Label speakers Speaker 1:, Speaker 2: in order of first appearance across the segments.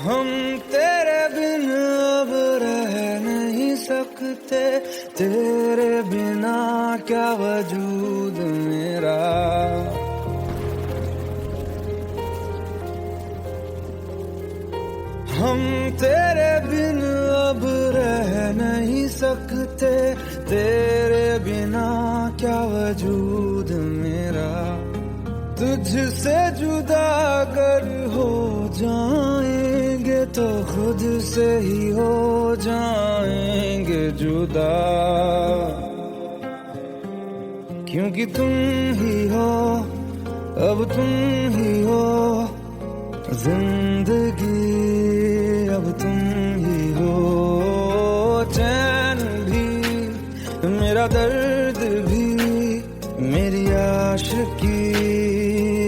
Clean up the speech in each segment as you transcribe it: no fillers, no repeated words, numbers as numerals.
Speaker 1: हम तेरे बिन अब रह नहीं सकते, तेरे बिना क्या वजूद मेरा। हम तेरे बिन अब रह नहीं सकते, तेरे बिना क्या वजूद मेरा। तुझसे जुदा अगर हो जाएंगे तो खुद से ही हो जाएंगे जुदा, क्योंकि तुम ही हो, अब तुम ही हो जिंदगी, अब तुम ही हो। चैन भी मेरा दर्द भी मेरी आशिकी,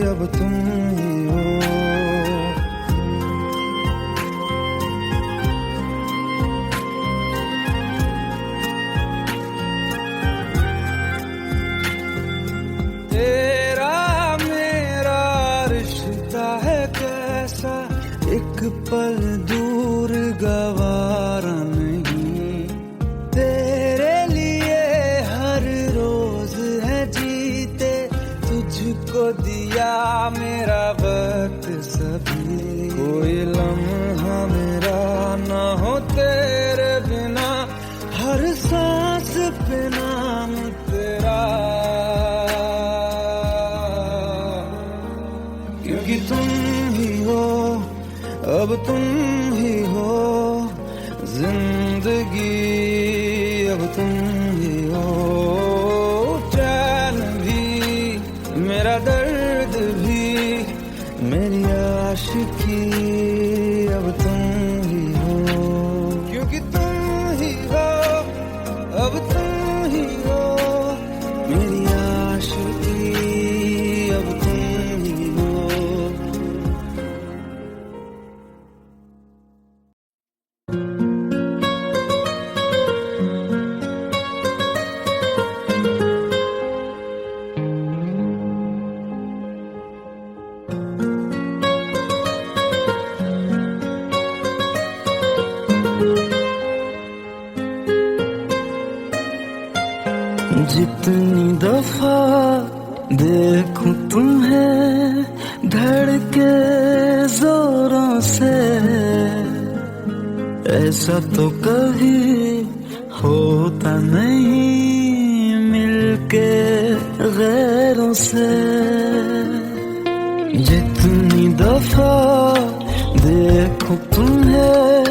Speaker 1: अब तुम ही हो। तेरा मेरा रिश्ता है कैसा, एक पल दूर गवारा नहीं। तेरे लिए हर रोज है जीते, तुझको दिया मेरा वक्त सभी। कोई लम्हा मेरा ना हो तेरे बिना, हर सांस पे नाम तेरा, क्योंकि तुम ही हो, अब तुम ही हो जिंदगी, अब तुम ही हो। चैन भी मेरा दर्द भी मेरी आशिकी, अब तुम ही हो, क्योंकि तुम ही हो, अब तुम ही हो मेरी आशिकी, अब तुम ही हो। जितनी दफा देखूं तुम्हें धड़के जोरों से, ऐसा तो कभी होता नहीं मिलके गैरों से। जितनी दफा देखूं तुम्हें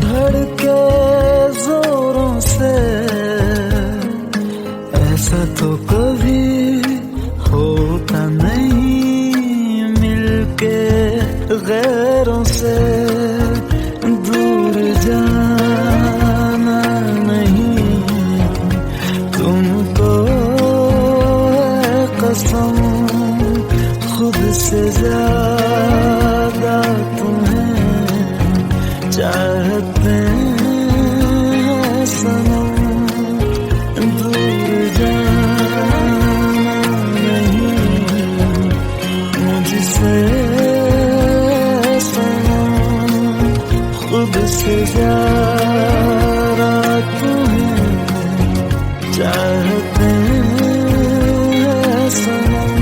Speaker 1: धड़के जोरों से, ऐसा तो कभी होता नहीं मिलके गैरों से। दूर जाना नहीं तुमको है कसम, खुद से ज्यादा तुम्हें चाहते हैं सनम। खुद से ज्यादा तुम्हें चाहते हैं सनम।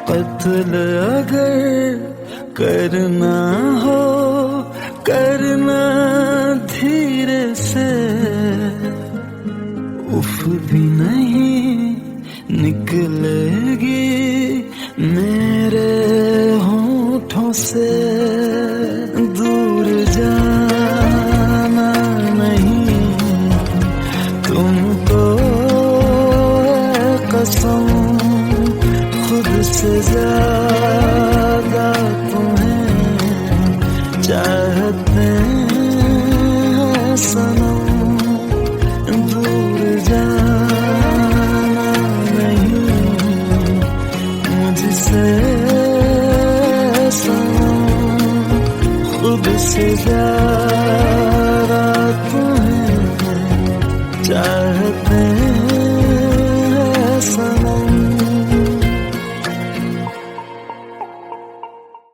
Speaker 1: कत्ल अगर करना हो करना धीरे से, उफ भी नहीं निकलेगी मेरे होठों से। दूर जाना नहीं कसम खुद से ज्यादा तुम्हें चाहते हैं सनम, दूर जाना नहीं मुझसे सनम, खुद से ज्यादा तुम्हें चाहते हैं सनम।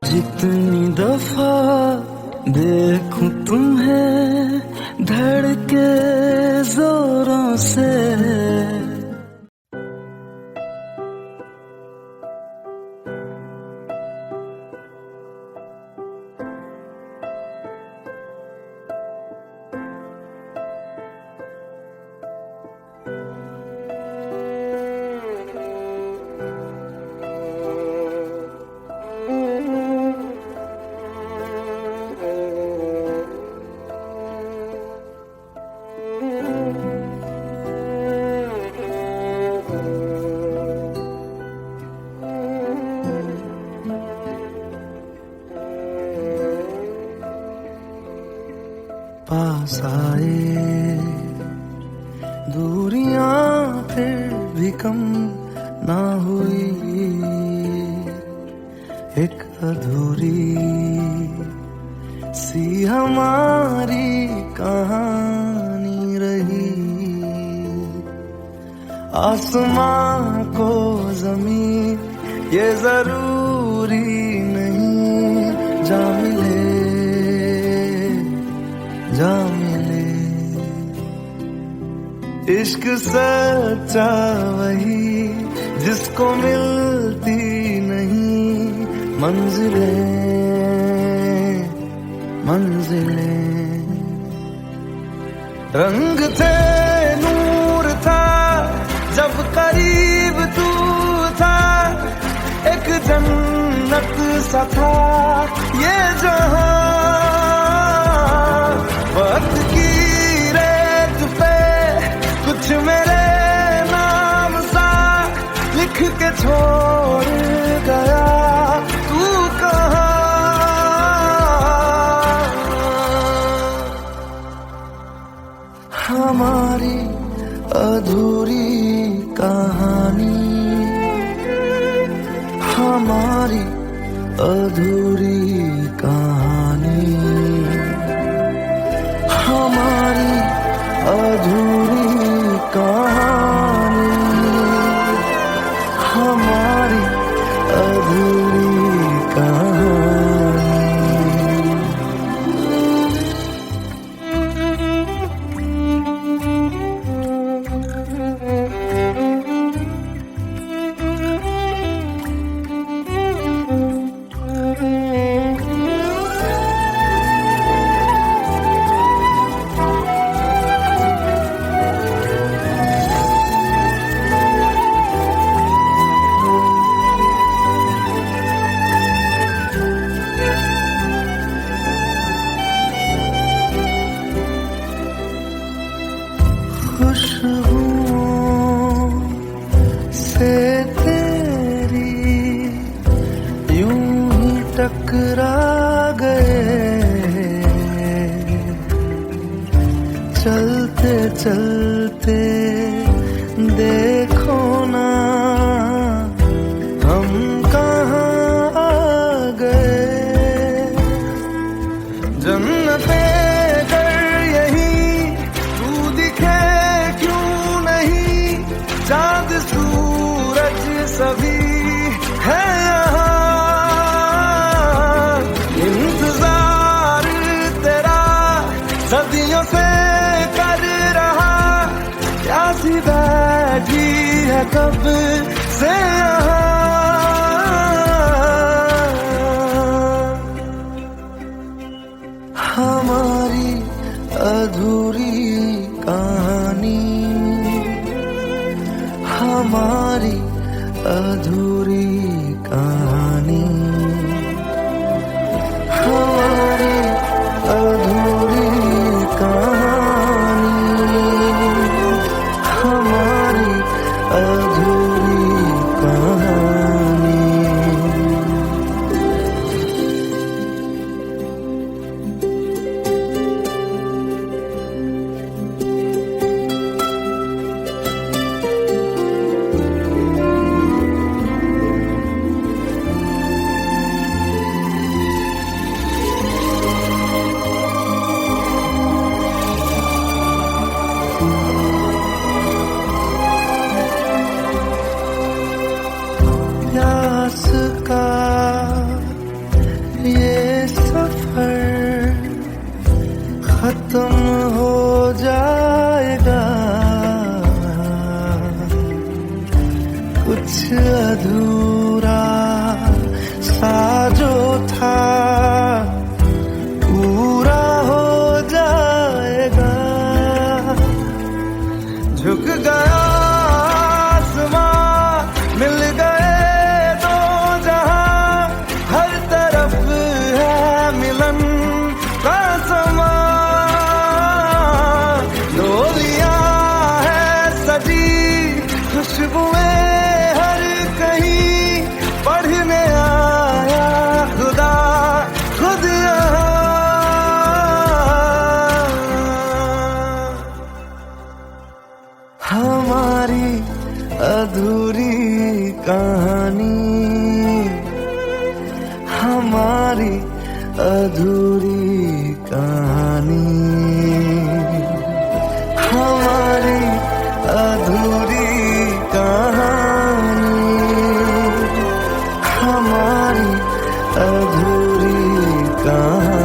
Speaker 1: जितनी दफा देखूं तुम्हें धड़के जोरों से, पास आए दूरियां फिर भी कम ना हुई, एक अधूरी सी हमारी कहानी रही। आसमां को जमीन ये जरूरी नहीं, जा मिले जा मिले। इश्क सच्चा वही जिसको मिलती नहीं मंजिलें मंजिलें। रंग थे नूर था जब करीब तू था, एक जन्नत सा था ये जहां। वक्त की रेत पे कुछ मेरे नाम सा लिख के छोड़ गया, तू कहाँ। हमारी अधूरी कहानी, हमारी अधूरी कहानी, हमारी अधूरी कहानी, हमारी अधूरी कहानी। खुशबुओं से तेरी यूं ही टकरा गए, चलते चलते देखो ना हम कहाँ आ गए। जन्नते चाँद सूरज सभी है यहाँ, इंतजार तेरा सदियों से कर रहा, प्यासी बैठी है कब से यहाँ। हमारी अधूरी कहानी, हमारी अधूरी कहानी, हमारी अधूरी कहानी, हमारी अधूरी कुछ अधूरा सा जो था पूरा हो जाएगा। झुक गया आसमां, मिल गए दो जहां, हर तरफ है मिलन का समा। डोलियां है सजी, खुशबुएं हर कहीं, पढ़ने आया खुदा खुद यहाँ। हमारी अधूरी कहानी, हमारी अधूरी कहानी, हमारी अधूरी कहानी, हमारी अधूरी कहानी।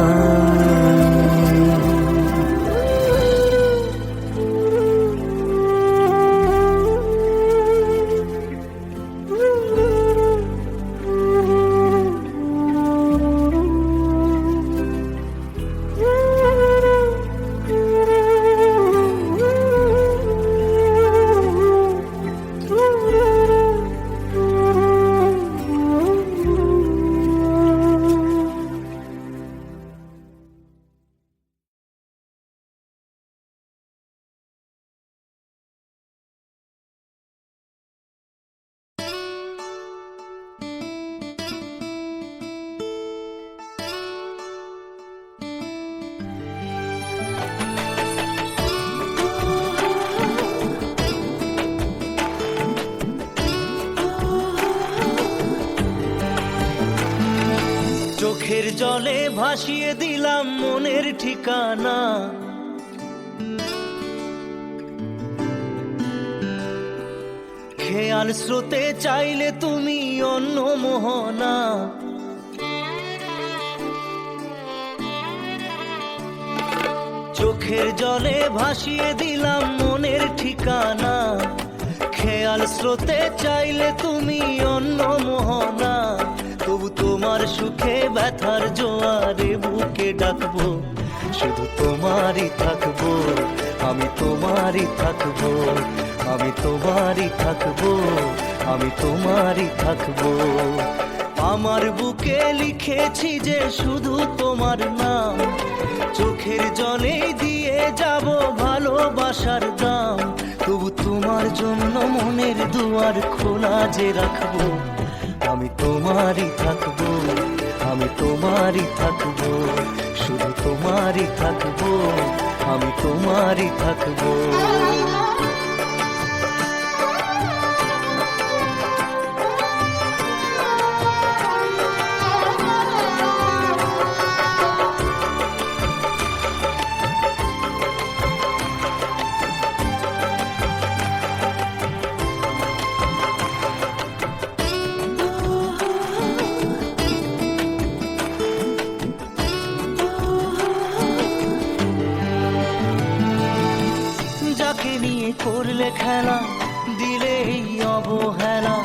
Speaker 2: চোখের জলে ভাসিয়ে দিলাম মনের ঠিকানা, খেয়াল স্রোতে চাইলে তুমি অন্য মোহনা। চোখের জলে ভাসিয়ে দিলাম মনের ঠিকানা, খেয়াল স্রোতে চাইলে তুমি অন্য মোহনা। তবু তোমার সুখে ব্যথার জোয়ারে বুকে ডাকবো, শুধু তোমারই থাকবো, আমি তোমারই থাকবো, আমি তোমারই থাকবো, আমি তোমারই থাকবো। আমার বুকে লিখেছি যে শুধু তোমার নাম, চোখের জলে দিয়ে যাব ভালোবাসার দাম। তবু তোমার জন্য মনের দুয়ার খোলা যে রাখবো, আমি তোমারই থাকবো, আমি তোমারই থাকবো, শুধু তোমারই থাকবো, আমি তোমারই থাকবো। যাকে নিয়ে করলে খেলা, দিলে এই অবহেলা,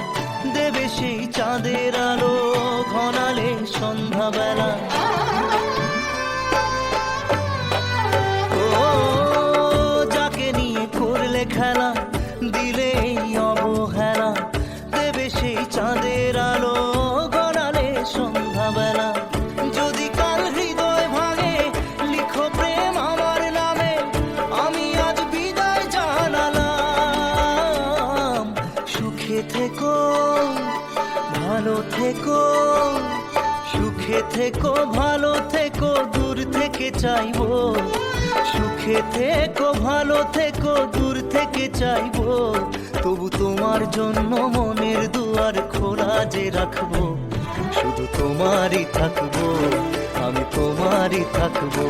Speaker 2: দেবে সেই চাঁদের আলো ঘনালে সন্ধ্যাবেলা। ও যাকে নিয়ে করলে খেলা, দিলে এই অবহেলা, দেবে সেই চাঁদের আলো ঘনালে সন্ধ্যাবেলা। যদি কাল হৃদয় ভাঙে লিখো প্রেম আমার নামে, আমি আজ বিদায় জানালাম। সুখে থেকো ভালো থেকো, সুখে থেকো ভালো থেকো, দূর থেকে চাইবো। সুখে থেকো ভালো থেকো, দূর থেকে চাইবো। তবু তোমার জন্য মনের দুয়ার খোলা যে রাখবো, শুধু তোমারই থাকবো, আমি তোমারই থাকবো,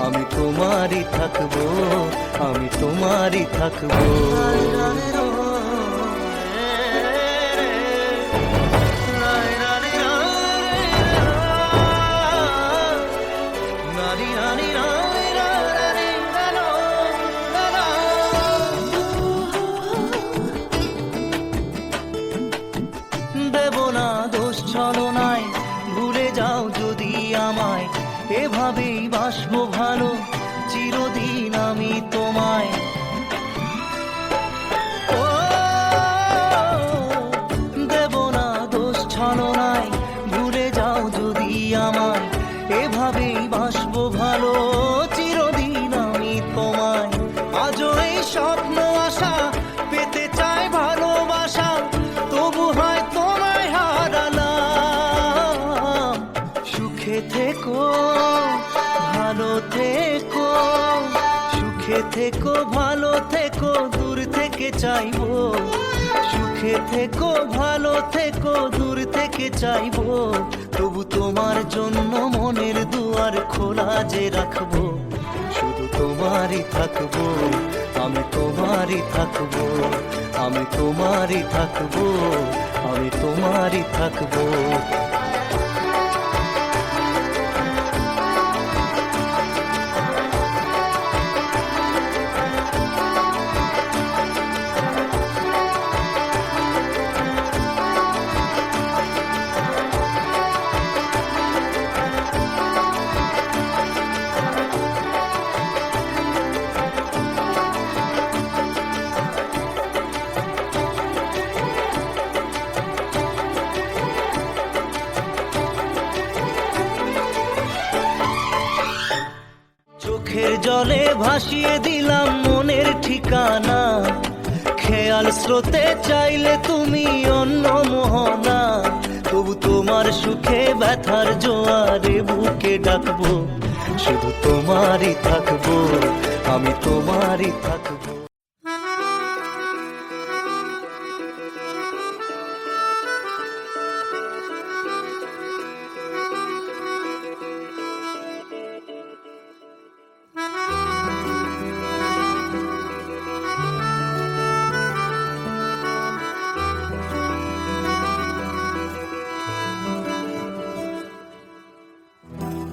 Speaker 2: আমি তোমারই থাকবো, আমি তোমারই থাকবো। ছলনায় ভুলে যাও যদি আমায়, এভাবেই বাসবো ভালো চিরদিন আমি তোমায়। ও দেব না দোষ ছলনায় ভুলে যাও যদি আমায়, এভাবেই বাসবো ভালো চিরদিন আমি তোমায়। আজও এই স্বপ্ন আশা পেতে চাই ভালোবাসা, তবু হয় তোমায় হারালাম। সুখে থেকো ভালো থেকো, সুখে থেকো ভালো থেকো, দূর থেকে চাইবো। সুখে থেকো ভালো থেকো, দূর থেকে চাইবো, তবু তোমার জন্য মনের দুয়ার খোলা যে রাখবো। শুধু তোমারই থাকবো, আমি তোমারই থাকবো, আমি তোমারই থাকবো, আমি তোমারই থাকবো। চোখের জলে ভাসিয়ে দিলাম মনের ঠিকানা, খেয়াল স্রোতে চাইলে তুমি অন্য মোহনা, তবু তোমার সুখে ব্যথার জোয়ারে বুকে ডাকবো। শুধু তোমারই থাকবো, আমি তোমারই থাকবো।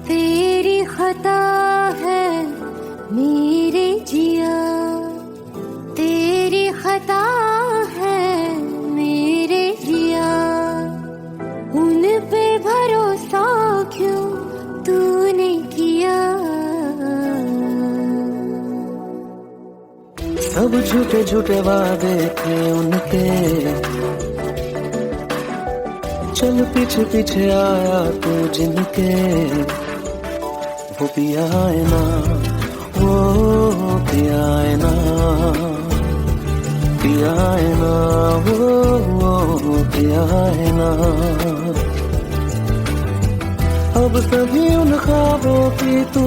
Speaker 3: तेरी खता है मेरे जिया, तेरी खता है मेरे जिया, उन पे भरोसा क्यों तूने किया।
Speaker 2: सब झूठे झूठे वादे थे उनके, चल पीछे पीछे आया तू जिनके। वो पिया है ना, वो पिया है ना, पिया है ना, वो पिया है ना। अब सभी उन ख्वाबों की तू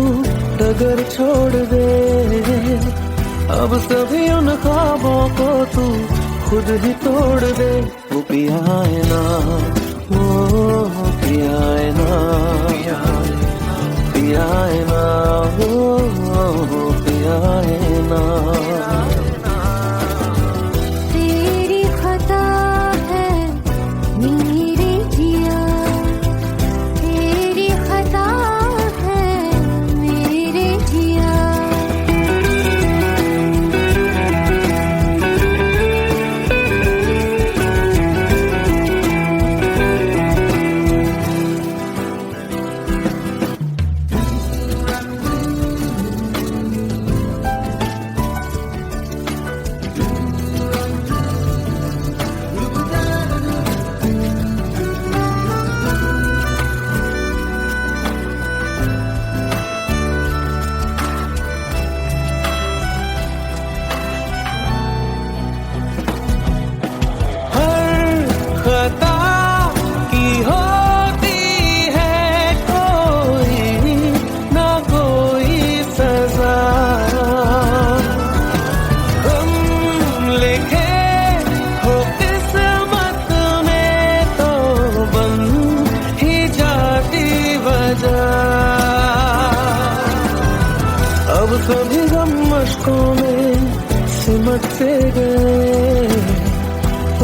Speaker 2: डगर छोड़ दे, अब सभी उन ख्वाबों को तू खुद ही तोड़ दे। वो पिया है ना, वो पिया है ना, पिया है ना, वो पिया है ना।
Speaker 3: तेरी खता है मेरे जिया, तेरी खता है मेरे जिया।
Speaker 2: खता की होती है कोई ना कोई सजा, हम लिखे हो किस्मत में तो बन ही जाती वजह। अब सभी गम मशकों में सिमट से गए,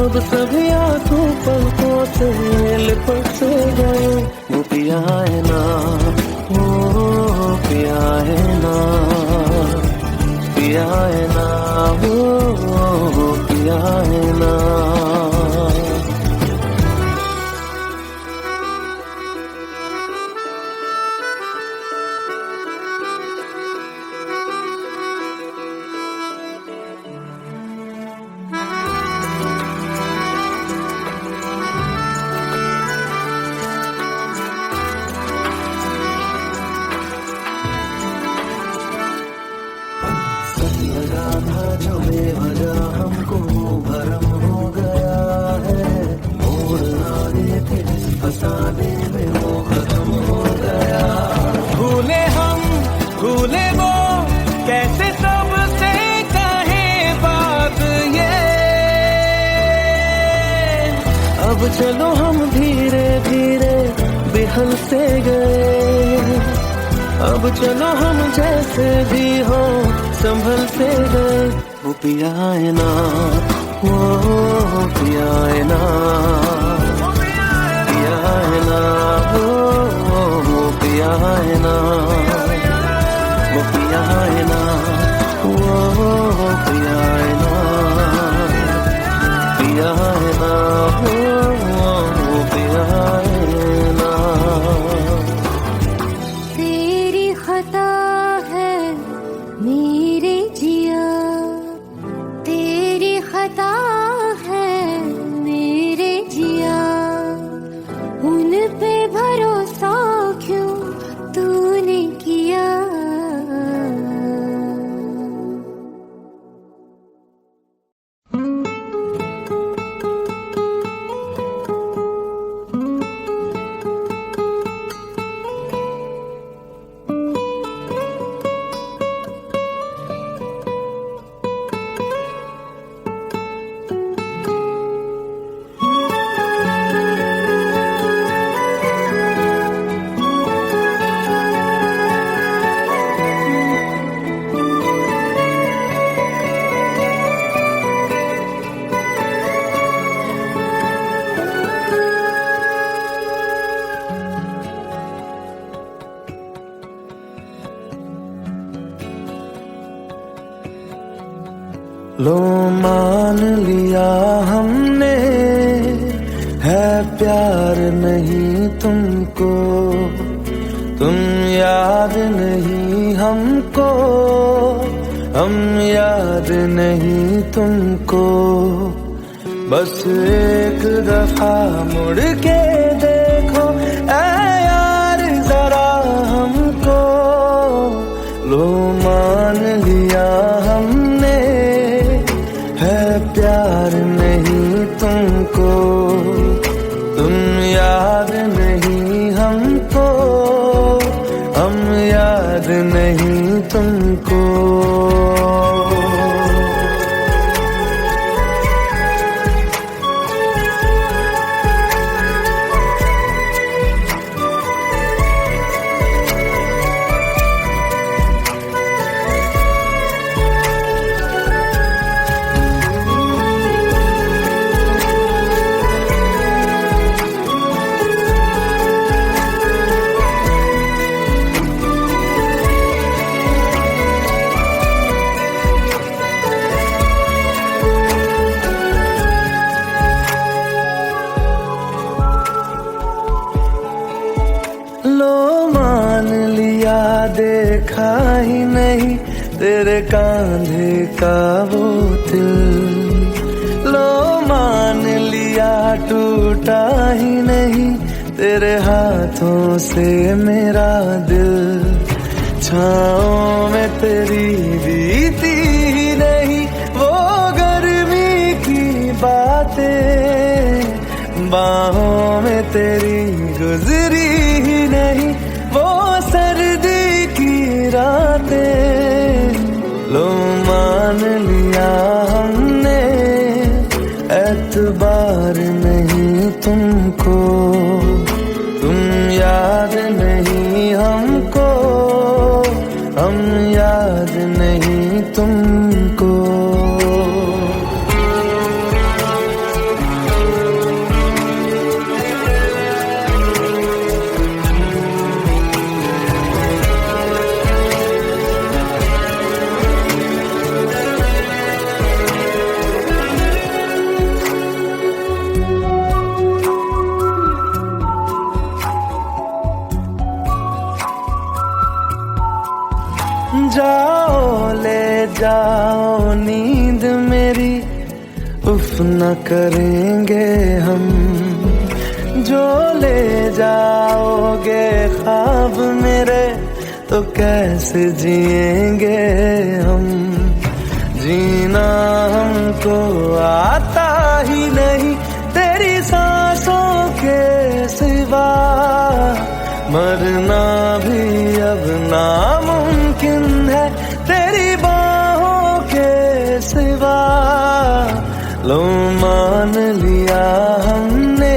Speaker 2: अब सभी आंसू पलकों से लिपट से गए। वो पिया है ना, वो पिया है ना, पिया है ना, वो पिया है ना। अब चलो हम धीरे धीरे बिहल से गए, अब चलो हम जैसे भी हो संभल से गए। वो पिया है ना, वो पिया है ना, पिया है ना, वो पिया है ना, वो पिया है ना, वो पिया है ना, पिया है ना, वो पिया है ना।
Speaker 3: तेरी खता है मेरे जिया, तेरी खता है मेरे जिया, उन पे भरोसा क्यों तूने किया।
Speaker 2: लो मान लिया हमने है प्यार नहीं तुमको, तुम याद नहीं हमको, हम याद नहीं तुमको। बस एक दफा मुड़ के देखो ऐ यार जरा हमको। लो मान लिया हमने है प्यार नहीं तुमको, तुम याद नहीं हमको, हम याद नहीं तुमको। देखा ही नहीं तेरे कांधे का वो दिल। लो मान लिया टूटा ही नहीं तेरे हाथों से मेरा दिल। छाँव में तेरी बीती ही नहीं वो गर्मी की बातें, बाहों में तेरी गुजरी ही नहीं वो सर्दी की रातें। लो मान लिया हमने एतबार नहीं तुमको, तुम याद नहीं हमको, हम याद नहीं तुमको। जाओ ले जाओ नींद मेरी, उफ न करेंगे हम। जो ले जाओगे ख्वाब मेरे तो कैसे जिएंगे हम। जीना हमको आता ही नहीं तेरी सांसों के सिवा, मरना भी अब नामुमकिन है तेरी बाहों के सिवा। लो मान लिया हमने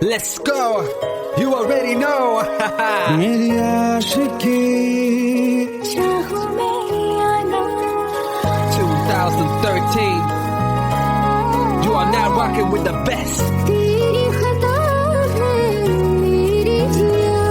Speaker 1: Let's go. You already know.
Speaker 2: मेरी आशिकी
Speaker 3: चाहूं मैं या ना
Speaker 1: 2013. You are now rocking with the best.
Speaker 3: तेरी खता है मेरी जिया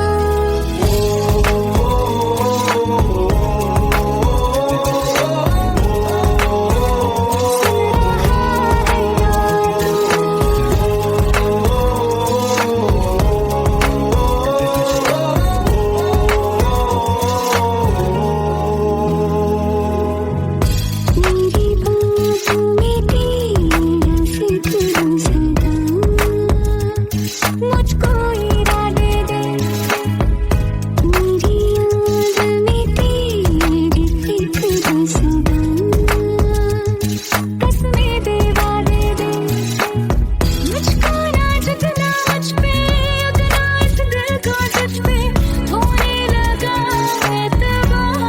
Speaker 3: मेरी बाहों में तेरा फिक्र सदा मुझको इरादे दे मेरी याद में तेरी फिक्र सदा कसमें दे वादे दे मुझको ना जितना मुझ पे उतना इस दिल को तुझ पे होने लगा एतबार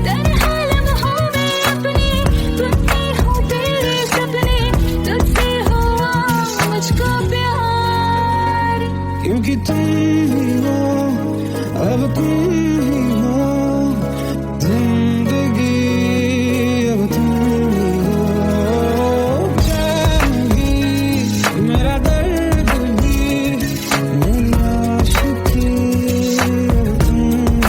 Speaker 3: तन्हा लम्हों में अपने टूटे हों तेरे सपने तुझसे हुआ मुझको प्यार
Speaker 2: क्योंकि तुम ही हो अब तुम ही हो जिंदगी अब तुम ही हो चैन भी मेरा दर्द भी मेरी आशिकी अब तुम ही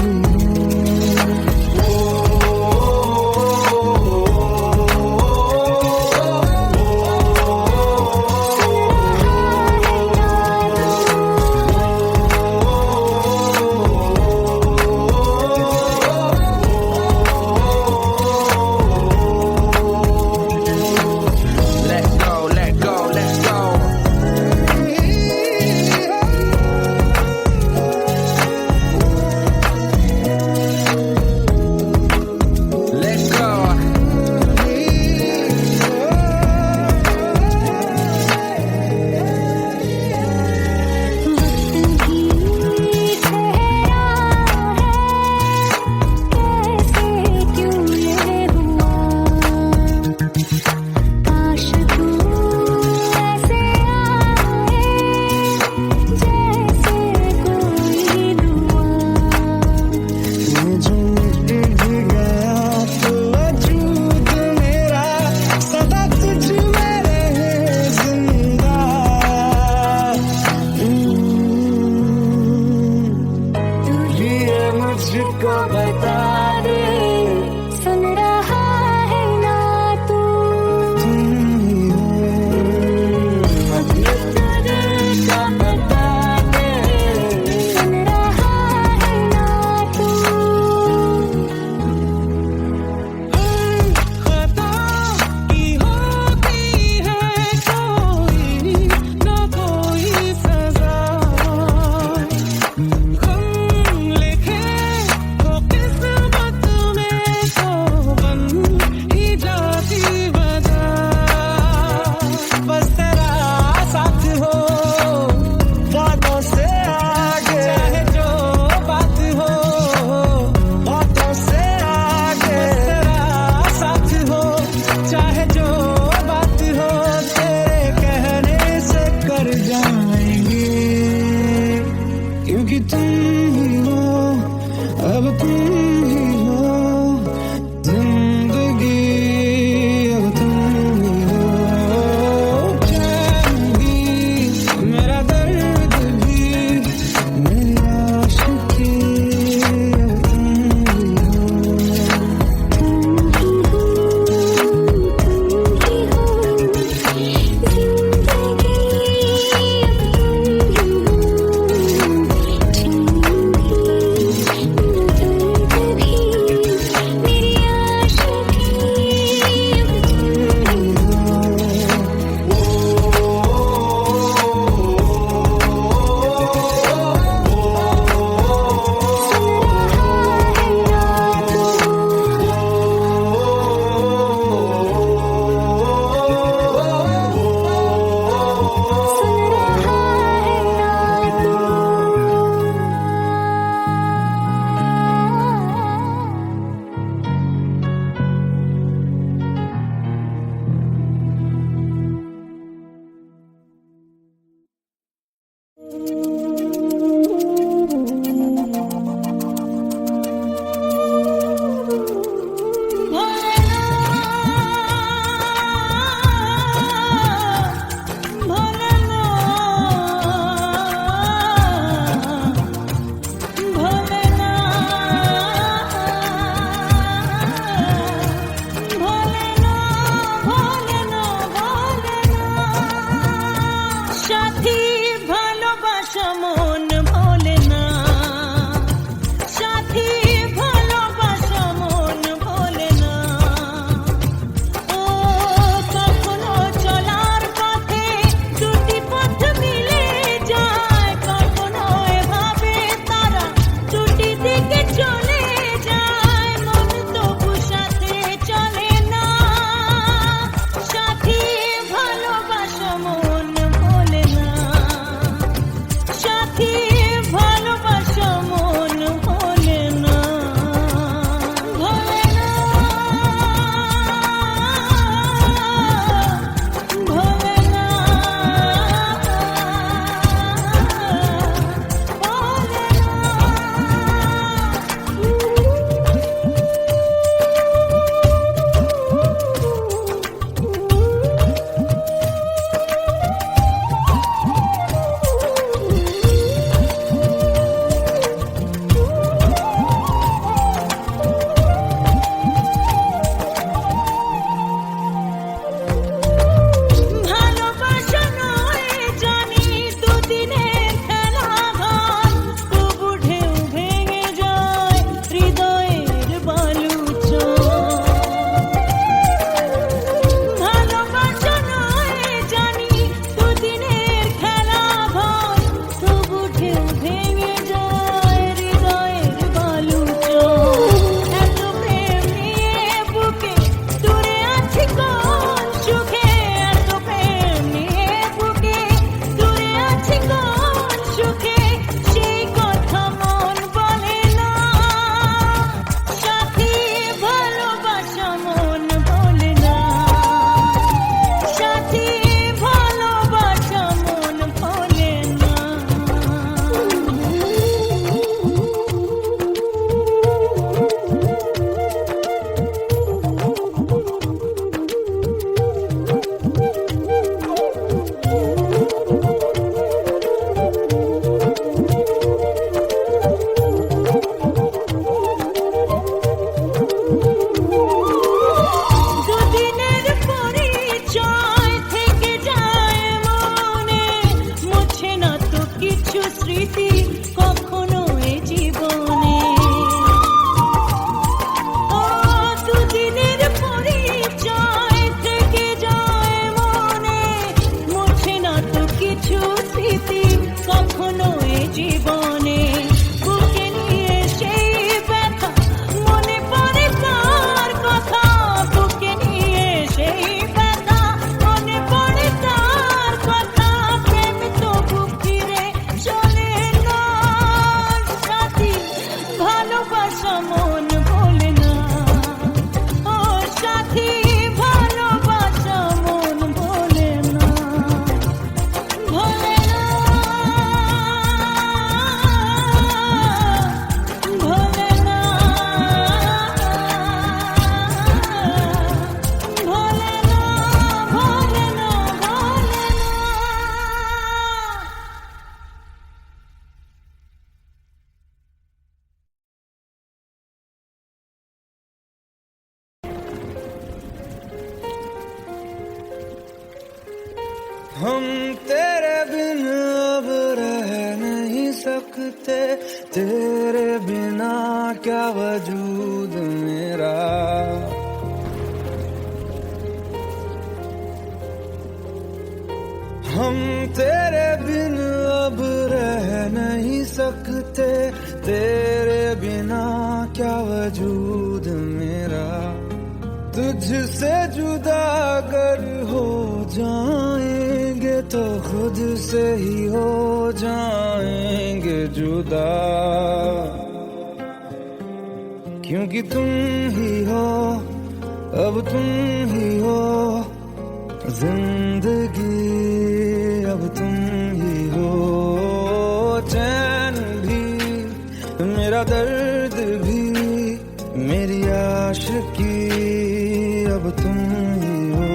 Speaker 1: तेरे बिना क्या वजूद मेरा। हम तेरे बिन अब रह नहीं सकते, तेरे बिना क्या वजूद मेरा। तुझसे जुदा अगर हो जाएंगे तो खुद से ही हो जाएंगे जुदा। क्योंकि तुम ही हो, अब तुम ही हो जिंदगी, अब तुम ही हो। चैन भी मेरा दर्द भी मेरी आशिकी, अब तुम ही हो।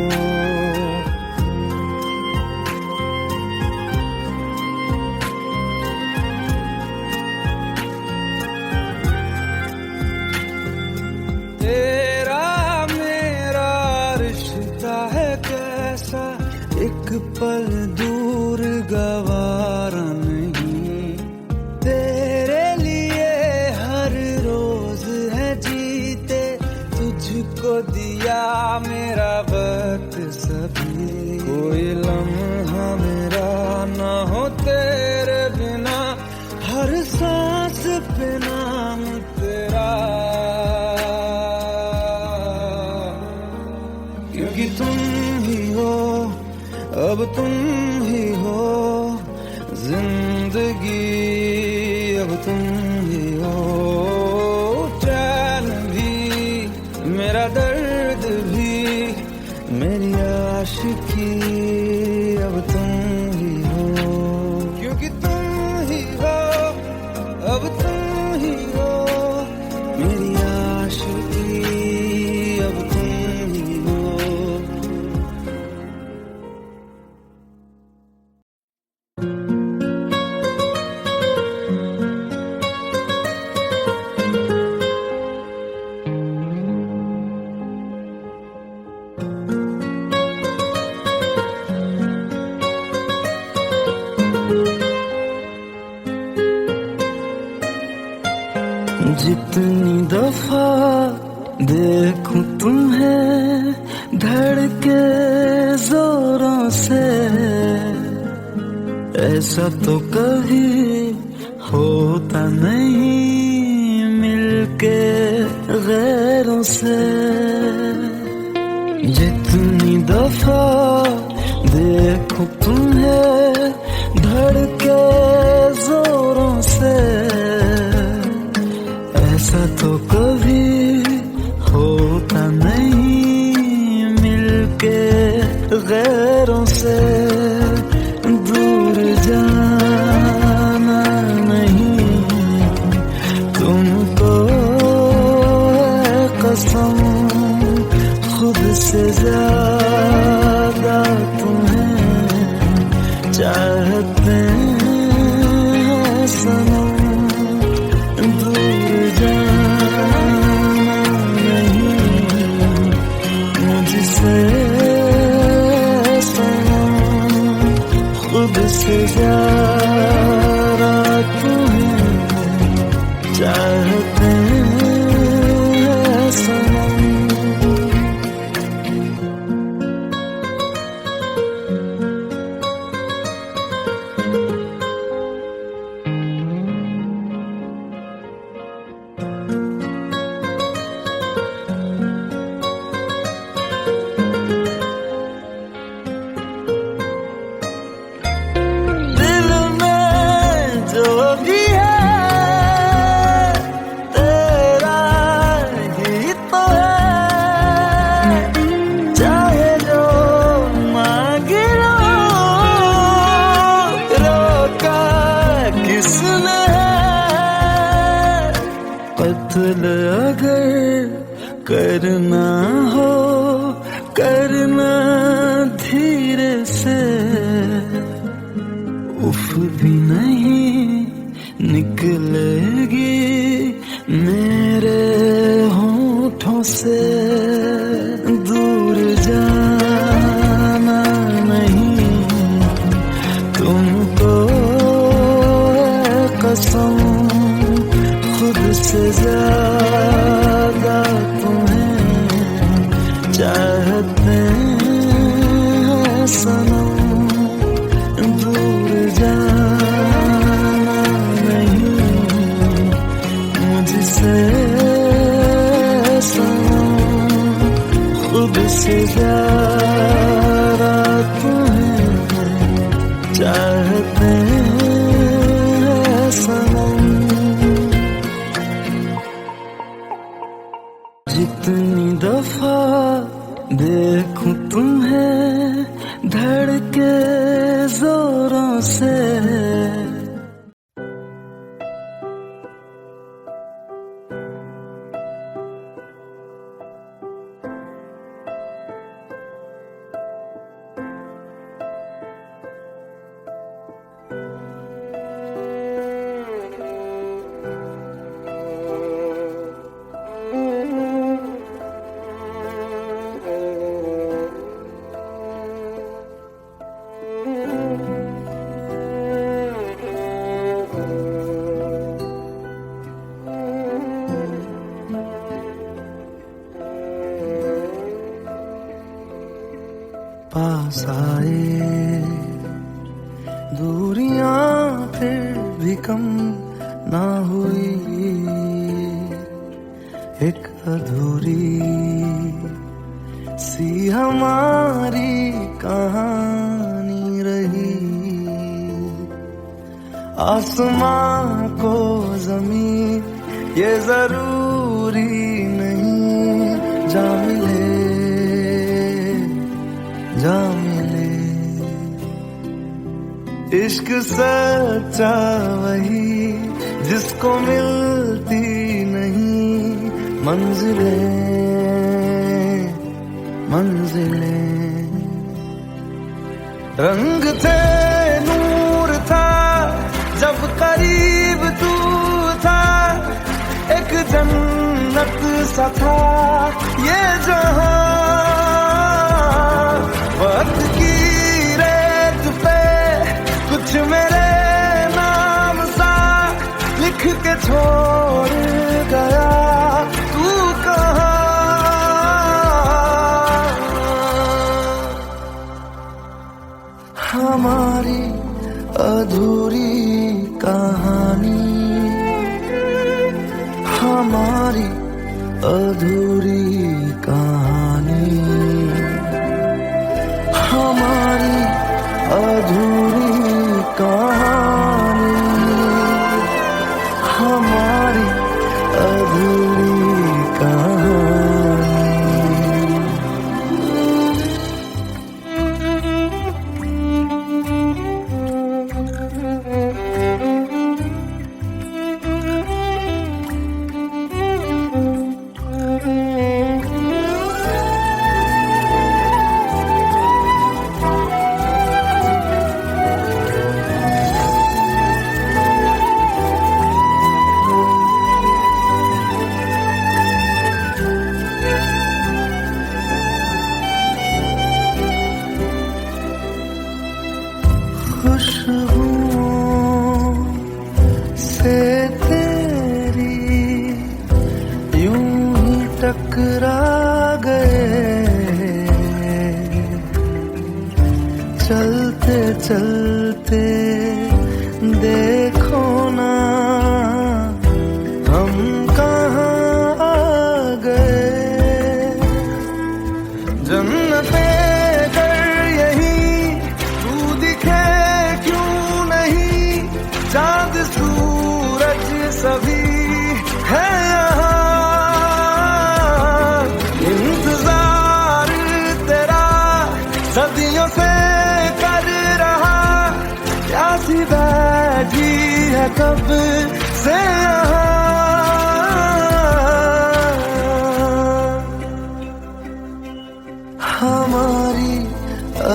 Speaker 1: तेरा मेरा रिश्ता है कैसा, एक पल दूर गवारा नहीं। तेरे लिए हर रोज है जीते, तुझको दिया मेरा वक्त सभी। कोई लम्हा मेरा ना हो तेरे बिना, हर सांस पे नाम तेरा। क्योंकि तुम ही हो, अब तुम ही हो जिंदगी, अब तुम ही हो। चैन भी मेरा दर्द भी मेरी आशिकी, अब तुम ही हो। क्योंकि तुम ही हो, अब तुम ही हो मेरी आशिकी, अब तुम ही हो।
Speaker 2: जितनी दफा देखूं तुम्हें धड़के जोरों से, ऐसा तो कभी होता नहीं मिलके गैरों से। जितनी दफा देखूं तुम्हें धड़के जोरों से, ऐसा तो कभी होता नहीं मिलके गैरों से। दूर जाना नहीं तुमको है कसम, खुद से ज्यादा तुम्हें चाहते हैं सनम। दूर जाना नहीं मुझसे सनम, खुद से ज्यादा तुम्हें चाहते हैं सनम। कत्ल अगर करना हो करना धीरे से, उफ भी नहीं निकलेगी मेरे होठों से। दूर जाना नहीं तुमको है कसम, से ज्यादा तुम्हें चाहते हैं सनम, दूर जाना नहीं मुझसे सनम, खुद से ज्यादा तुम्हें चाहते हैं सनम। जितनी दफा देखूं तुम्हें धड़के जोरों से, पास आए दूरियां फिर भी कम ना हुई, एक अधूरी सी हमारी कहानी रही। आसमां को जमीन ये जरूरी नहीं, जा मिले जा मिले। इश्क सच्चा वही जिसको मिलती नहीं मंजिलें मंजिलें। रंग थे नूर था जब करीब तू था, एक जन्नत सा था ये जहां। वक्त की रेत पे कुछ मेरे नाम सा लिख के छोड़ गया तू कहाँ। हमारी अधूरी कहानी, हमारी अधूरी कहानी, हमारी अधूरी कहानी, हमारी अधूरी कहानी। खुशबुओं से तेरी यूं ही टकरा गए, चलते चलते देखो ना हम कहाँ आ गए। जन्नते चाँद सूरज सभी है यहाँ, इंतजार तेरा सदियों से कर रहा, प्यासी बैठी है कब से यहाँ। हमारी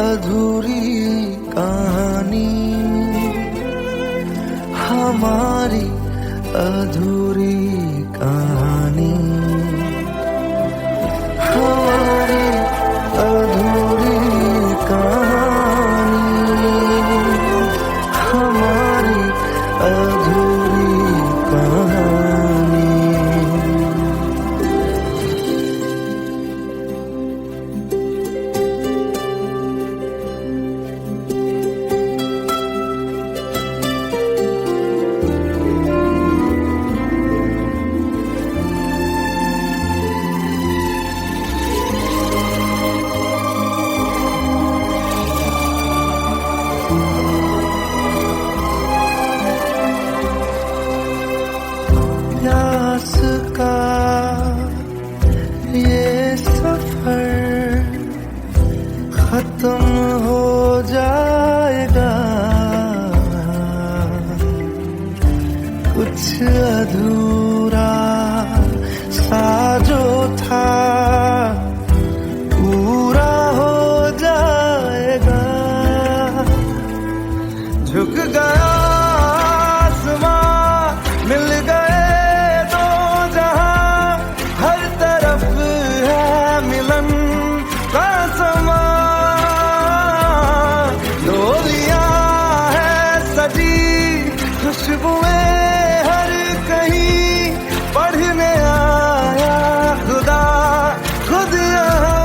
Speaker 2: अधूरी कहानी, हमारी अधूरी कहानी, हमारी अधूरी कहानी, हमारी अधूरी कहानी।
Speaker 1: कुछ अधूरा सा जो था पूरा हो जाएगा। झुक गया आसमां, मिल गए दो जहां, हर तरफ है मिलन का समा। डोलियां है सजी, खुशबुएं हर कहीं, पढ़ने आया खुदा खुद यहाँ।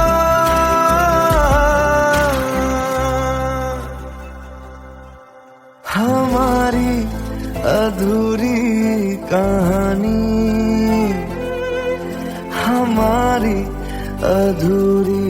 Speaker 1: हमारी अधूरी कहानी, हमारी अधूरी